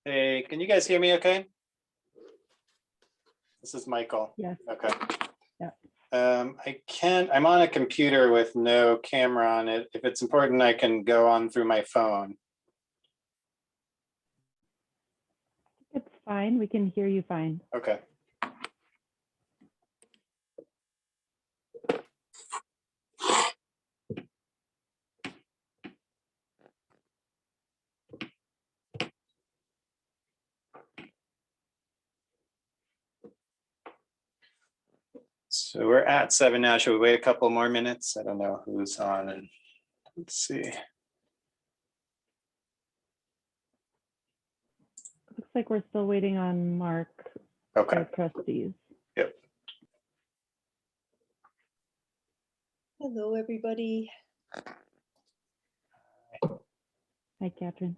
Hey, can you guys hear me okay? This is Michael. Yes. Okay. Yeah. I'm on a computer with no camera on it. If it's important, I can go on through my phone. It's fine. We can hear you fine. Okay. So we're at 7 now. Should we wait a couple more minutes? I don't know who's on, and let's see. Looks like we're still waiting on Mark Okay. for trustees. Yep. Hello, everybody. Hi, Catherine.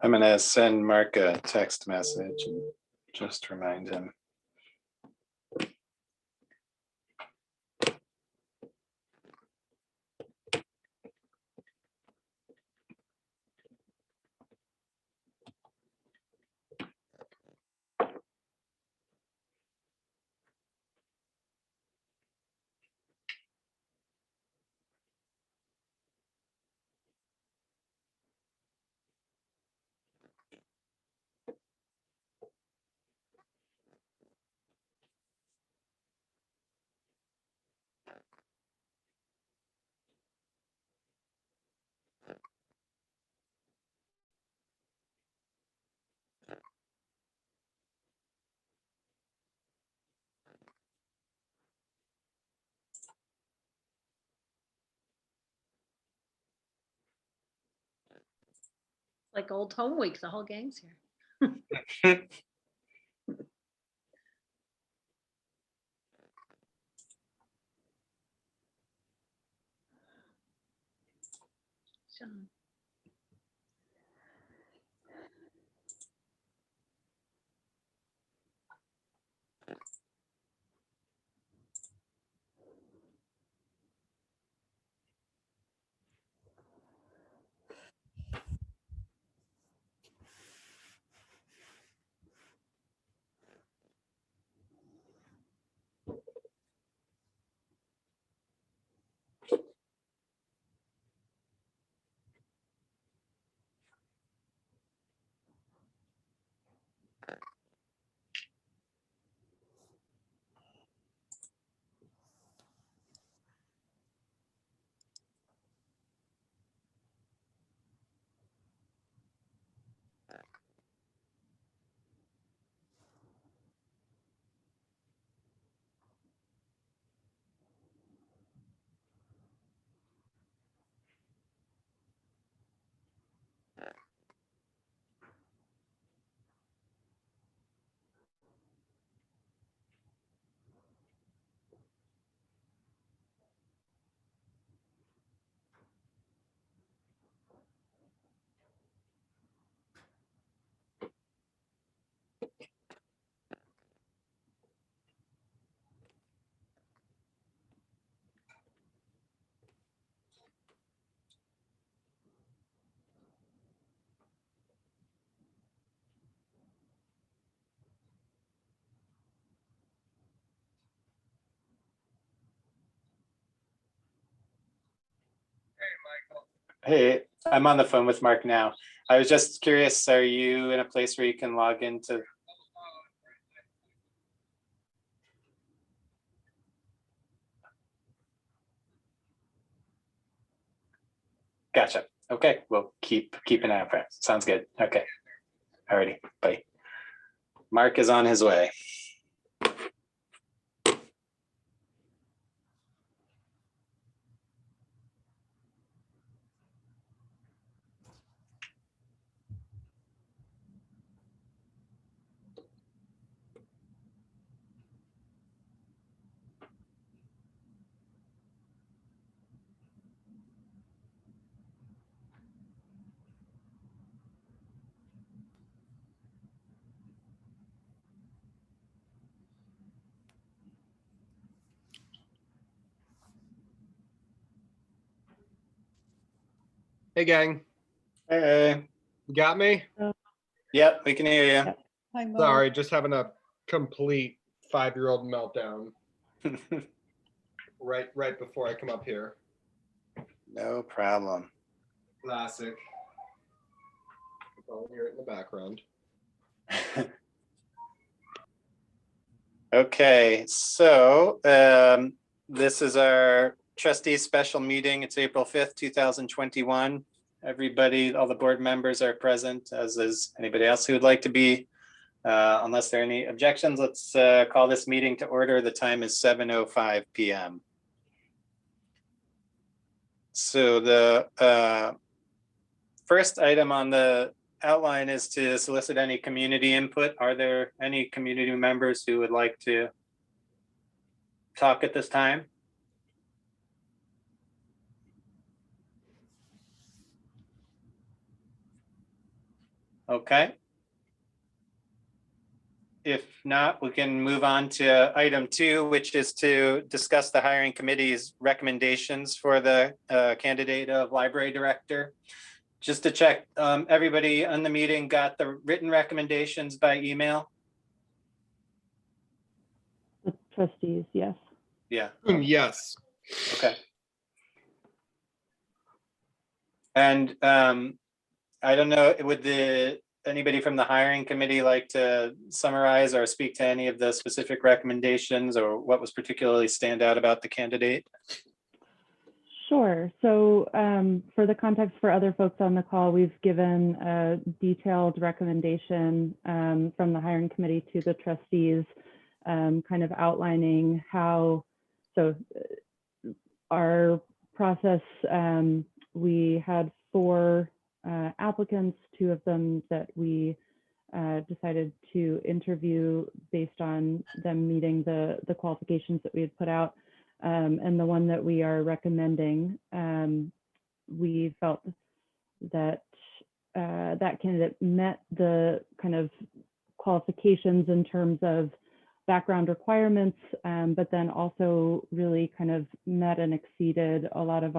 I'm gonna send Mark a text message and just remind him. Like old home week, the whole gang's here. Sean. Hey, I'm on the phone with Mark now. I was just curious, are you in a place where you can log into? Gotcha. Okay, we'll keep an eye out for it. Sounds good. Okay. Alrighty, bye. Mark is on his way. Hey, gang. Hey. You got me? Yep, we can hear Yep. Hi, Mark. Sorry, just having a complete 5-year-old meltdown you. right before I come up here. No problem. Classic. I'll hear it in the background. Okay, so this is our trustees special meeting. It's April 5th, 2021. Everybody, all the board members are present, as is anybody else who would like to be. Unless there are any objections, let's call this meeting to order. The time is 7:05 p.m. So the first item on the outline is to solicit any community input. Are there any community members who would like to talk at this time? Okay. If not, we can move on to item 2, which is to discuss the hiring committee's recommendations for the candidate of library director. Just to check, everybody on the meeting got the written recommendations by email? The trustees, yes. Yeah. Yes. Okay. And I don't know, would anybody from the hiring committee like to summarize or speak to any of the specific recommendations or what was particularly stand out about the candidate? Sure. So for the context for other folks on the call, we've given a detailed recommendation from the hiring committee to the trustees, kind of outlining how, so our process, we had 4 applicants, 2 of them that we decided to interview based on them meeting the qualifications that we had put out. And the one that we are recommending, we felt that that candidate met the kind of qualifications in terms of background requirements, but then also really kind of met and exceeded a lot of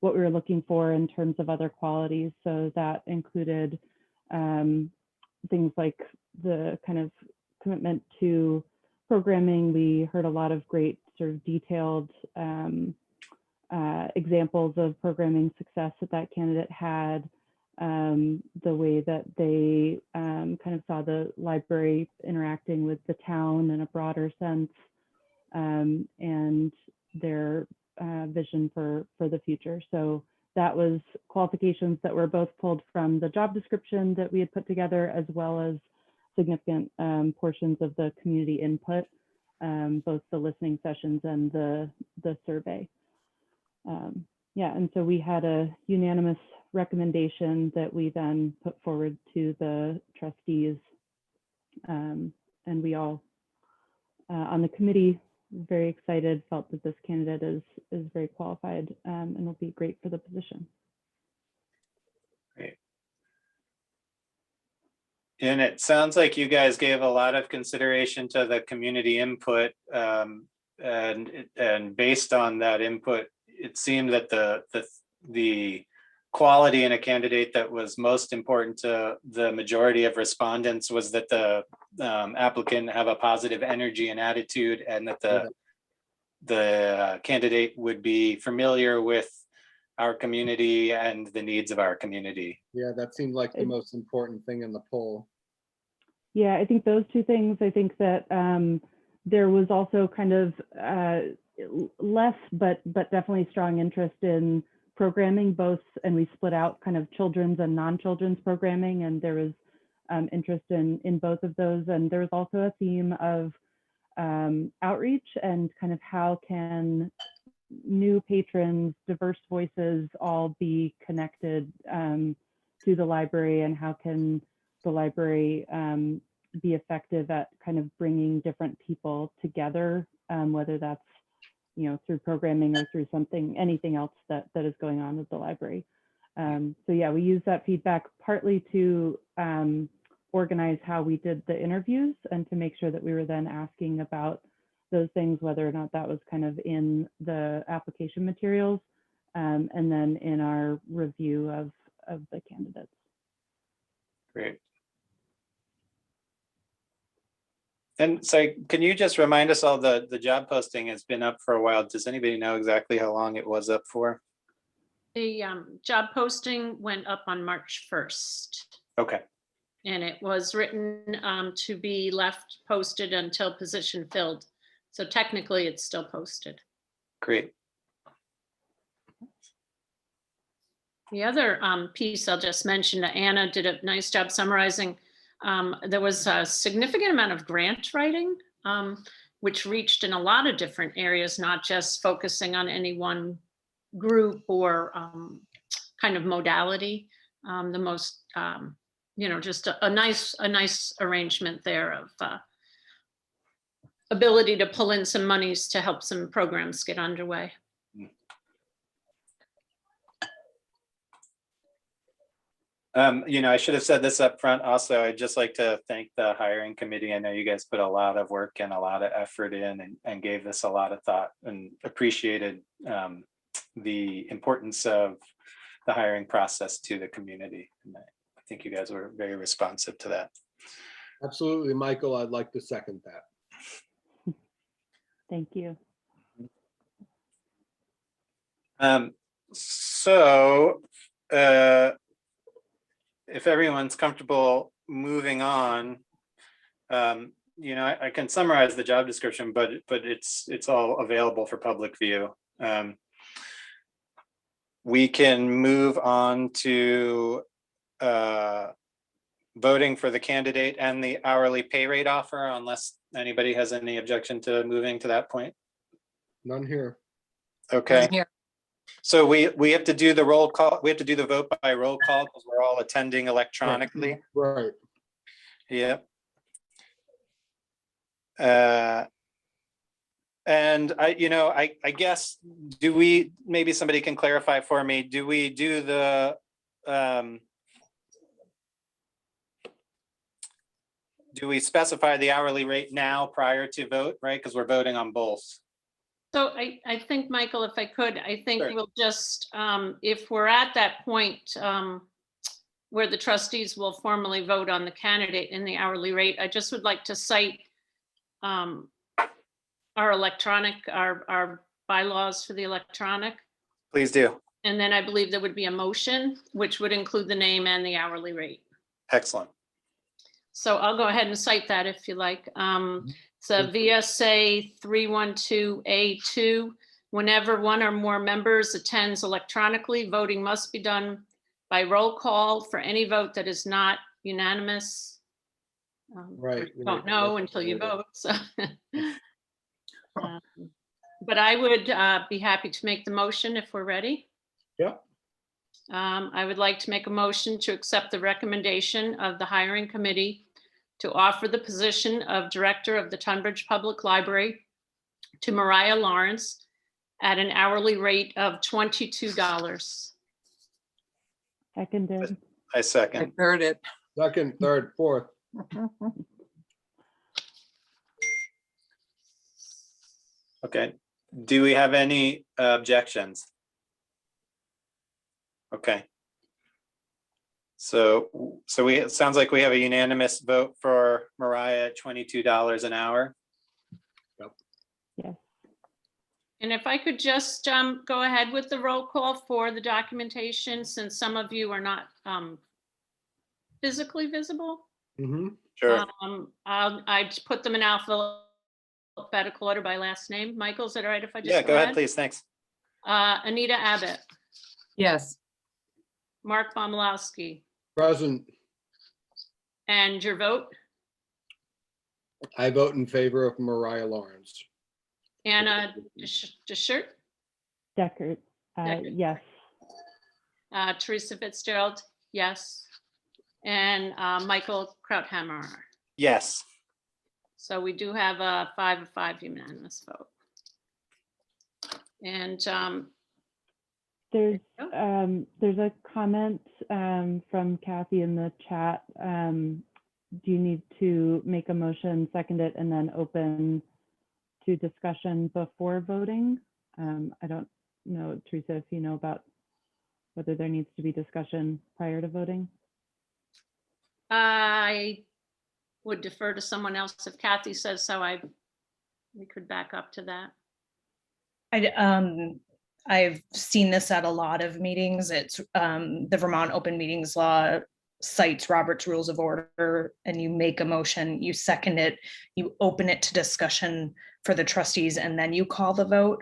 what we were looking for in terms of other qualities. So that included things like the kind of commitment to programming. We heard a lot of great sort of detailed examples of programming success that candidate had, the way that they kind of saw the library interacting with the town in a broader sense, and their vision for the future. So that was qualifications that were both pulled from the job description that we had put together, as well as significant portions of the community input, both the listening sessions and the survey. Yeah, and so we had a unanimous recommendation that we then put forward to the trustees, and we all on the committee very excited, felt that this candidate is very qualified and will be great for the position. Great. And it sounds like you guys gave a lot of consideration to the community input, and based on that input, it seemed that the quality in a candidate that was most important to the majority of respondents was that the applicant have a positive energy and attitude, and that the candidate would be familiar with our community and the needs of our community. Yeah, that seemed like the most important thing in the poll. Yeah, I think those 2 things. I think that there was also kind of less, but definitely strong interest in programming both, and we split out kind of children's and non-children's programming, and there was interest in both of those. And there was also a theme of outreach and kind of how can new patrons, diverse voices all be connected to the library, and how can the library be effective at kind of bringing different people together, whether that's through programming or through anything else that is going on at the library. So yeah, we use that feedback partly to organize how we did the interviews and to make sure that we were then asking about those things, whether or not that was kind of in the application materials, and then in our review of the candidates. Great. And so can you just remind us all, the job posting has been up for a while. Does anybody know exactly how long it was up for? The job posting went up on March 1st. Okay, And it was written to be left posted until position filled. So technically it's still posted. great. The other piece I'll just mention, Anna did a nice job summarizing. There was a significant amount of grant writing, which reached in a lot of different areas, not just focusing on any one group or kind of modality. The most, just a nice arrangement there of ability to pull in some monies to help some programs get underway. I should have said this up front also. I'd just like to thank the hiring committee. I know you guys put a lot of work and a lot of effort in and gave this a lot of thought, and appreciated the importance of the hiring process to the community. And I think you guys were very responsive to that. Absolutely, Michael. I'd like to second that. Thank you. If everyone's comfortable moving on, I can summarize the job description, but it's all available for public view. We can move on to voting for the candidate and the hourly pay rate offer, unless anybody has any objection to moving to that point. None here. Okay. So we have to do the roll call. We have to do the vote by roll call because we're all attending electronically. Right. Yep. And I guess, maybe somebody can clarify for me, do we do the, do we specify the hourly rate now prior to vote, right? Because we're voting on both. So I think, Michael, if I could, I think Sure. we'll just, if we're at that point where the trustees will formally vote on the candidate in the hourly rate, I just would like to cite our bylaws for the electronic. Please do. And then I believe there would be a motion, which would include the name and the hourly rate. Excellent. So I'll go ahead and cite that if you like. So VSA 312A2, whenever one or more members attends electronically, voting must be done by roll call for any vote that is not unanimous. Right. You don't know until you vote. So. But I would be happy to make the motion if we're ready. Yeah. I would like to make a motion to accept the recommendation of the hiring committee to offer the position of director of the Tunbridge Public Library to Mariah Lawrence at an hourly rate of $22. Seconded. I second. Heard it. Second, third, fourth. Okay. Do we have any objections? Okay. So it sounds like we have a unanimous vote for Mariah at $22 an hour. Yes. And if I could just go ahead with the roll call for the documentation, since some of you are not physically visible. Mm-hmm. Sure. I just put them in alphabetical order by last name. Michael, is that all right if I just Yeah, go ahead, please. Thanks. Anita Abbott, Yes. Mark Bomilowski, Present. And your vote? I vote in favor of Mariah Lawrence. Anna Deschert? Deckert, Deckert. yes. Teresa Fitzgerald, yes. And Michael Krauthammer. Yes. So we do have a 5-5 unanimous vote. And There's you there's a comment from Kathy in the chat. Do you need to make a motion, second it, and then open to discussion before voting? I don't know, Teresa, if you know about whether there needs to be discussion prior to voting. I would defer to someone else. If Kathy says so, we could back up to that. I've seen this at a lot of meetings. It's the Vermont Open Meetings Law cites Robert's Rules of Order, and you make a motion, you second it, you open it to discussion for the trustees, and then you call the vote.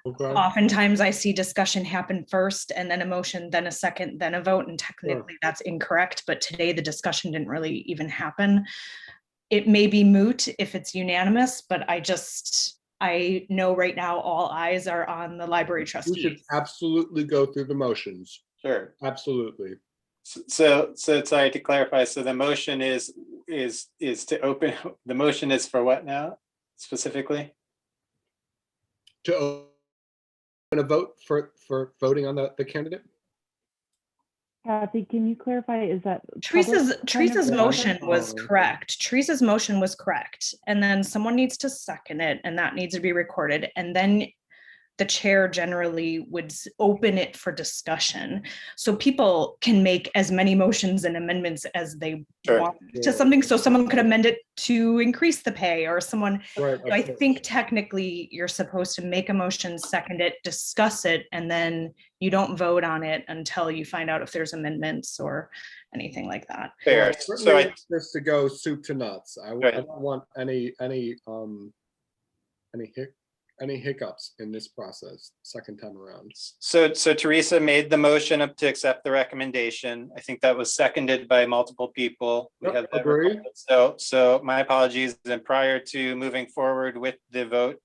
Okay. Oftentimes I see discussion happen first and then a motion, then a second, then a vote, and technically that's incorrect. But today the discussion didn't really even happen. It may be moot if it's unanimous, but I know right now all eyes are on the library We should trustees. absolutely go through the motions. Sure. Absolutely. So sorry to clarify. So the motion is to open, the motion is for what now specifically? To open a vote for voting on the candidate? Kathy, can you clarify, is that? Teresa's Yeah. motion was Oh. correct. Teresa's motion was correct. And then someone needs to second it, and that needs to be recorded. And then the chair generally would open it for discussion. So people can make as many motions and amendments as they Sure. want to something. So someone could amend it to increase the pay, or someone, Right. I think technically you're supposed to make a motion, second it, discuss it, and then you don't vote on it until you find out if there's amendments or anything like that. Fair. So So I want this to go soup to nuts. I Right. don't want any hiccups in this process second time around. So Teresa made the motion up to accept the recommendation. I think that was seconded by multiple people. We Yep, have that agree. recorded. So my apologies. And prior to moving forward with the vote,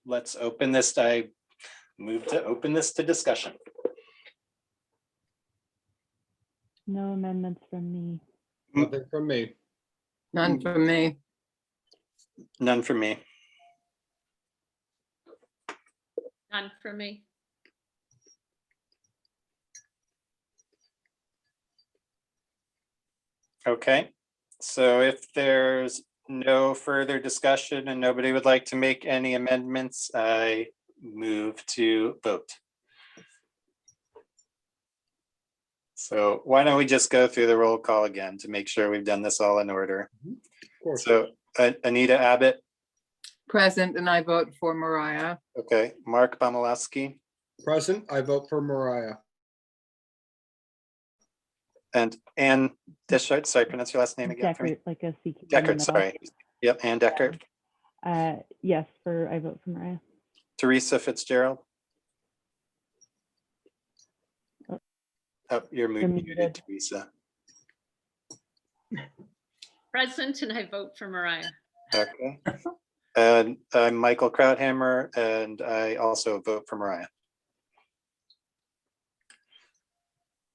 let's open this. I move to open this to discussion. No amendments from me. Nothing from me. None from me. None for me. None for me. Okay, so if there's no further discussion and nobody would like to make any amendments, I move to vote. So why don't we just go through the roll call again to make sure we've done this all in order. Of course. So Anita Abbott, Present, and I vote for Mariah. okay, Mark Bomilowski, Present, I vote for Mariah. and Ann Deschart, sorry, pronounce your last name again for me. Deckert, like a CQ. in the Deckert, middle. sorry. Yep, Ann Deckert. Yes, I vote for Mariah. Teresa Fitzgerald. Oh. Oh, you're You're muted, muted. Teresa. Present, and I vote for Mariah. Okay. And I'm Michael Krauthammer, and I also vote for Mariah.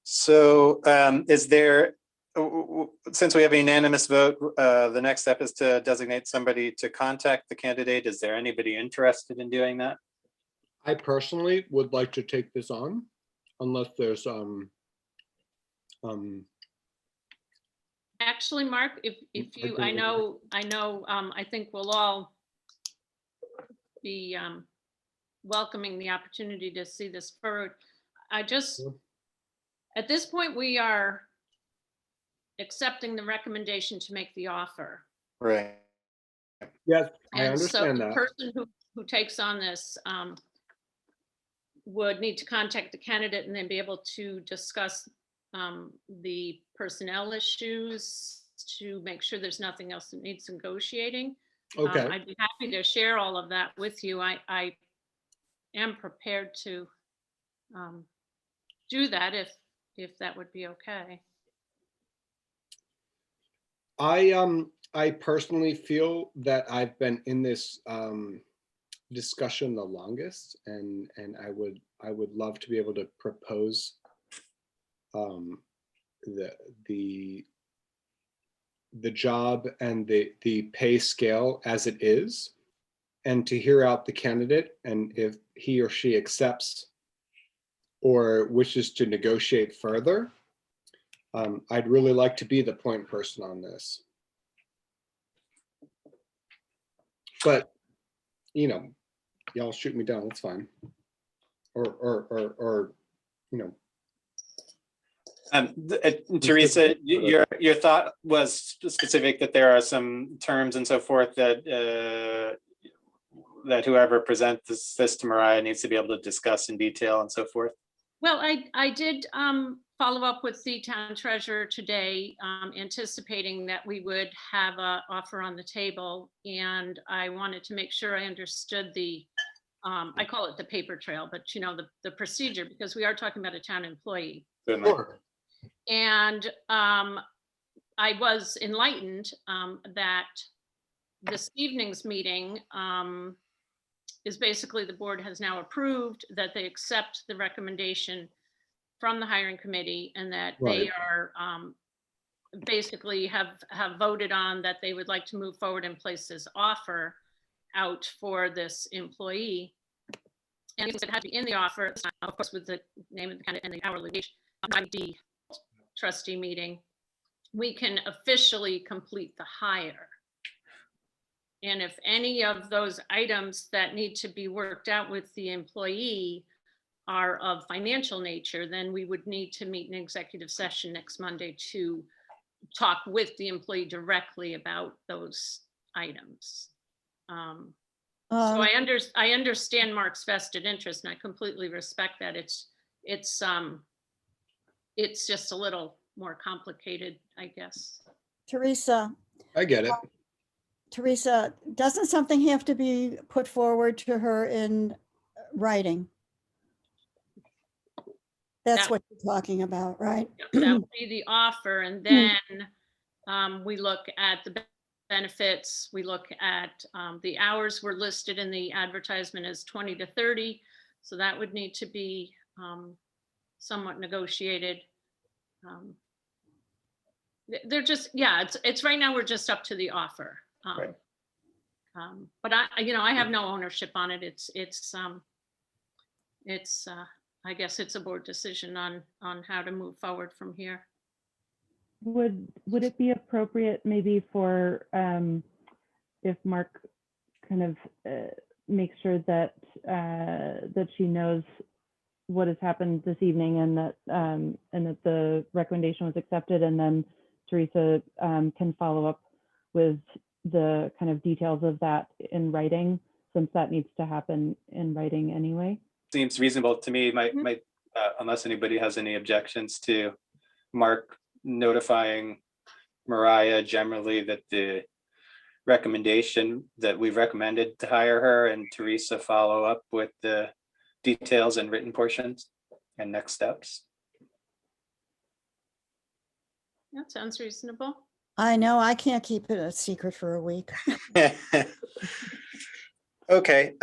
So is there, since we have a unanimous vote, the next step is to designate somebody to contact the candidate. Is there anybody interested in doing that? I personally would like to take this on unless there's Actually, Mark, if you, I know, I think we'll all be welcoming the opportunity to see this forward. I just, Sure. at this point, we are accepting the recommendation to make the offer. Right. yes, I And so understand the that. person who takes on this would need to contact the candidate and then be able to discuss the personnel issues to make sure there's nothing else that needs negotiating. Okay, I'd be happy to share all of that with you. I am prepared to do that if that would be okay. I personally feel that I've been in this discussion the longest, and I would love to be able to propose the job and the pay scale as it is, and to hear out the candidate, and if he or she accepts or wishes to negotiate further. I'd really like to be the point person on this. But, you know, y'all shoot me down, that's fine. Or, you know. Teresa, your thought was specific that there are some terms and so forth that that whoever presents this to Mariah needs to be able to discuss in detail and so forth. Well, I did follow up with the town treasurer today, anticipating that we would have an offer on the table. And I wanted to make sure I understood the, I call it the paper trail, but you know, the procedure, because we are talking about a town employee. Sure. And I was enlightened that this evening's meeting is basically the board has now approved that they accept the recommendation from the hiring committee, and that they are basically have voted on that they would like to move forward and place this offer out for this employee. And it had to be in the offer, of course, with the name of the candidate and the hourly wage, the trustee meeting, we can officially complete the hire. And if any of those items that need to be worked out with the employee are of financial nature, then we would need to meet an executive session next Monday to talk with the employee directly about those items. So I understand Mark's vested interest, and I completely respect that. It's just a little more complicated, I guess. Teresa, I get it. Teresa, doesn't something have to be put forward to her in writing? That's what you're talking about, right? That would be the offer, and then we look at the benefits, we look at the hours were listed in the advertisement as 20 to 30, so that would need to be somewhat negotiated. They're just, yeah, it's right now we're just up to the offer. Right. But I have no ownership on it. It's I guess it's a board decision on how to move forward from here. Would it be appropriate maybe for if Mark kind of makes sure that that she knows what has happened this evening, and that the recommendation was accepted, and then Teresa can follow up with the kind of details of that in writing, since that needs to happen in writing anyway? Seems reasonable to me. Unless anybody has any objections to Mark notifying Mariah generally that the recommendation that we recommended to hire her, and Teresa follow up with the details and written portions and next steps. That sounds reasonable. I know, I can't keep it a secret for a week. Okay,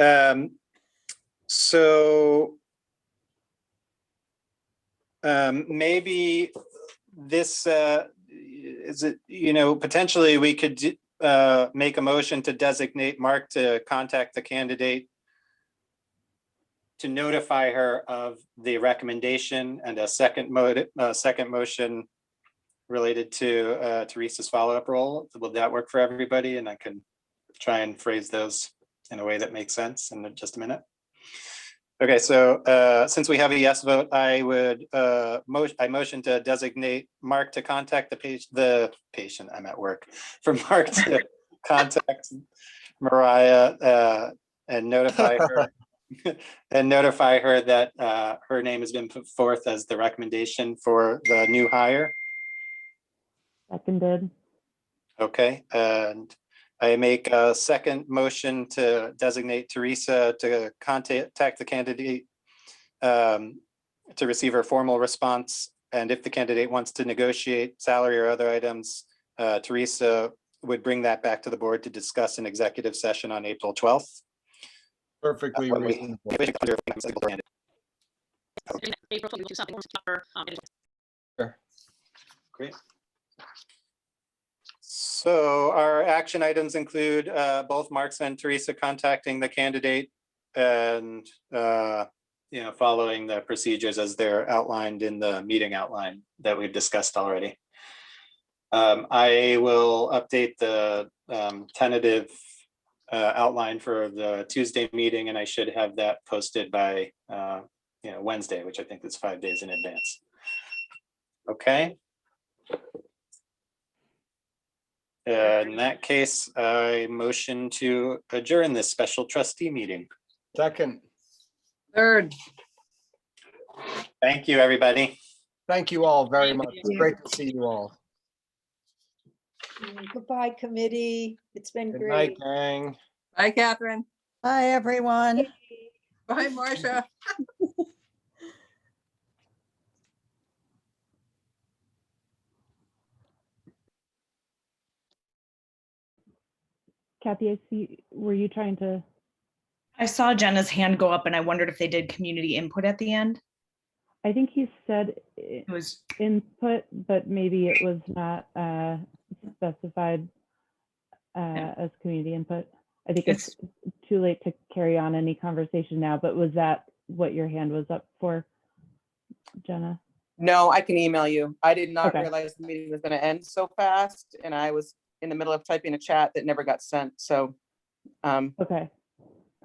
so maybe this is it, potentially we could make a motion to designate Mark to contact the candidate to notify her of the recommendation, and a second motion related to Teresa's follow-up role. Will that work for everybody? And I can try and phrase those in a way that makes sense in just a minute. Okay, so since we have a yes vote, I would motion to designate Mark to contact the patient. I'm at work. For Mark to contact Mariah and notify her that her name has been put forth as the recommendation for the new hire. Seconded. Okay, and I make a second motion to designate Teresa to contact the candidate to receive her formal response. And if the candidate wants to negotiate salary or other items, Teresa would bring that back to the board to discuss an executive session on April 12th. Perfectly when we- reasonable. April 12th, we'll do something for, Great. So our action items include both Mark's and Teresa contacting the candidate and following the procedures as they're outlined in the meeting outline that we've discussed already. I will update the tentative outline for the Tuesday meeting, and I should have that posted by Wednesday, which I think is 5 days in advance. Okay. In that case, I motion to adjourn this special trustee meeting. Second, Third, Thank you, everybody. thank you all very Thank much. It's you. great to see you all. Goodbye, committee. It's been Good night, great. gang. bye, Catherine. Hi, everyone. Bye, Marcia. Kathy, I see, were you trying to, I saw Jenna's hand go up and I wondered if they did community input at the end. I think he said It was, input, but maybe it was not specified Yeah. as community input. I think it's too late to carry on any conversation now, but was that what your hand was up for, Jenna? No, I can email you. I did not Okay. realize the meeting was going to end so fast, and I was in the middle of typing a chat that never got sent. So Okay,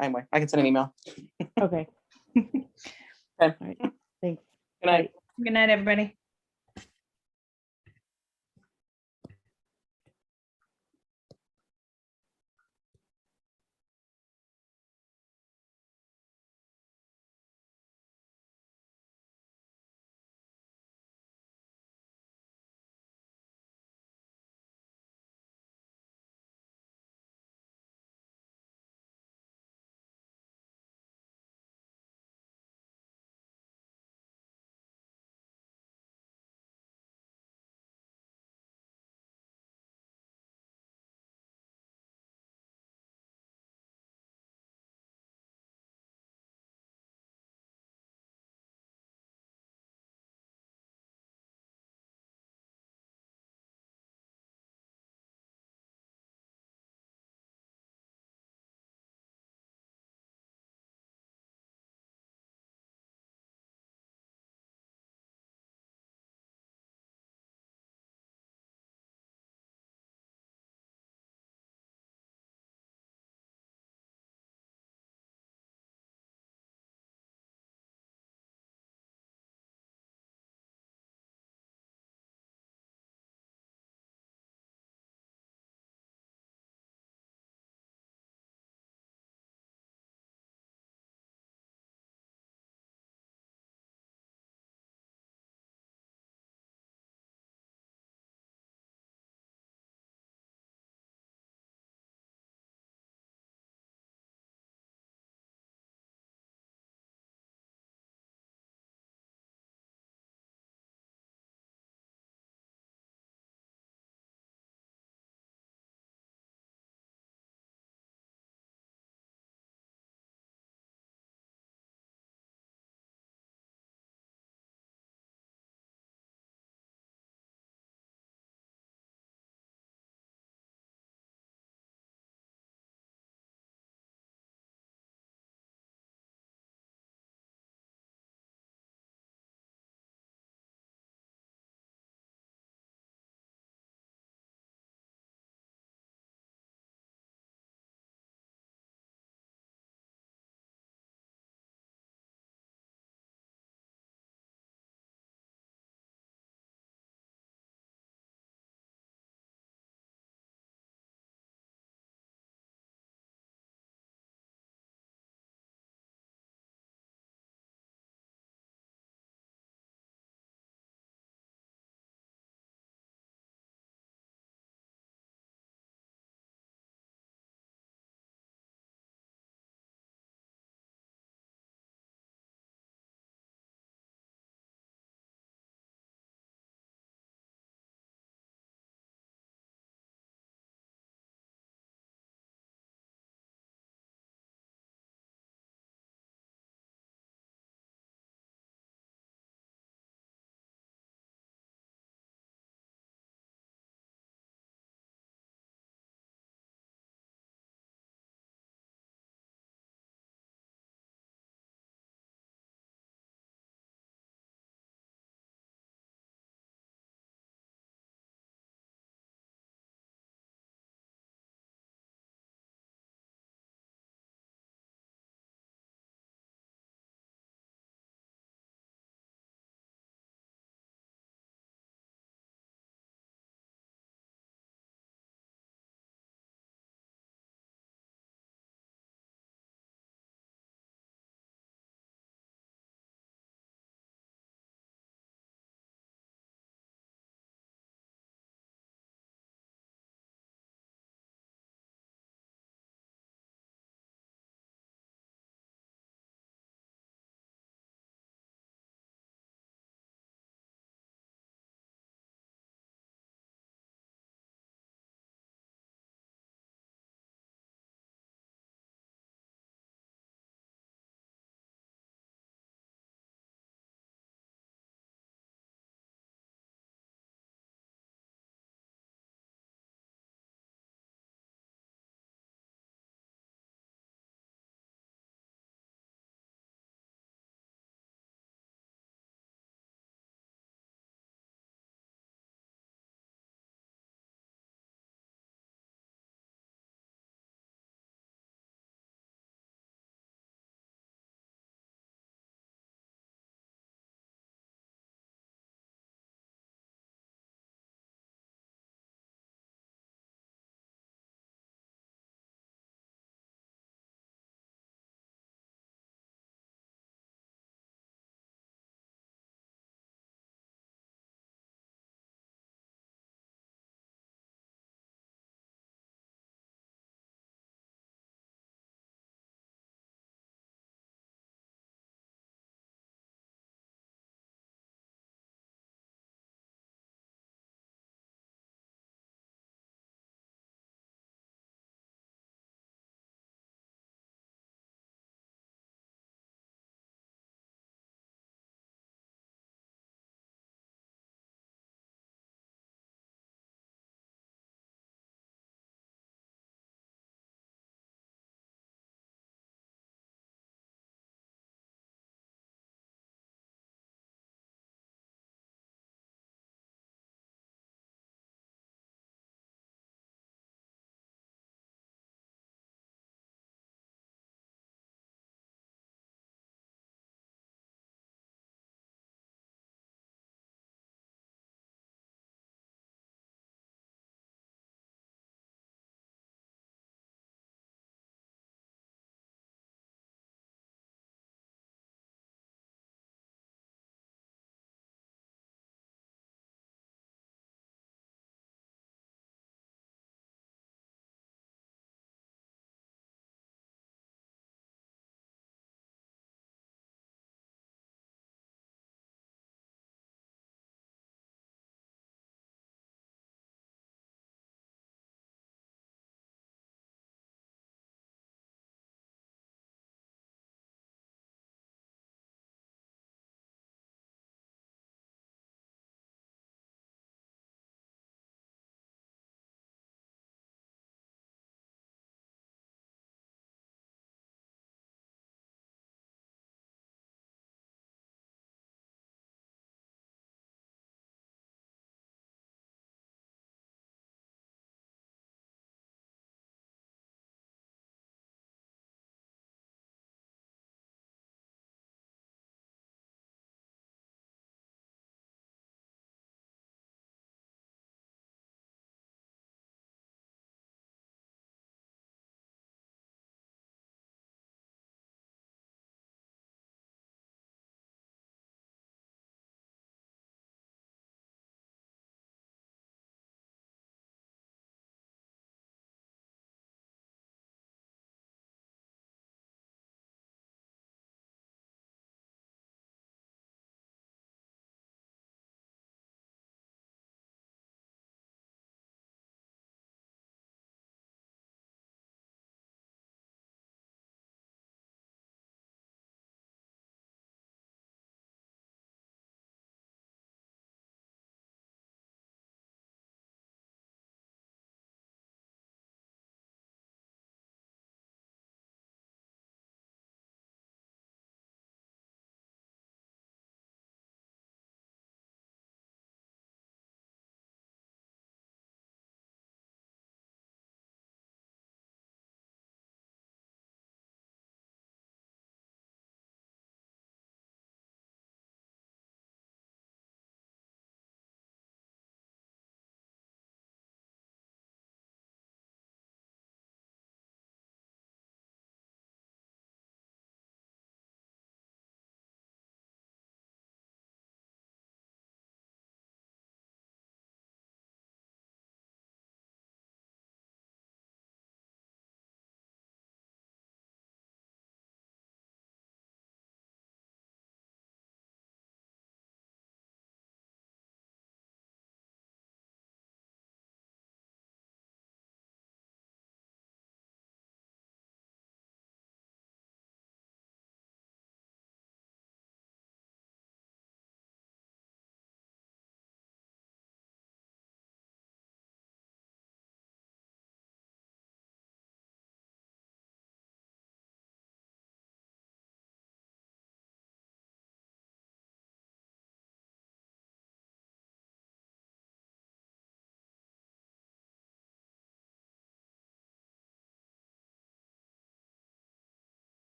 anyway, I can send an email. okay. Okay. All right, thanks. Good night. good night, everybody.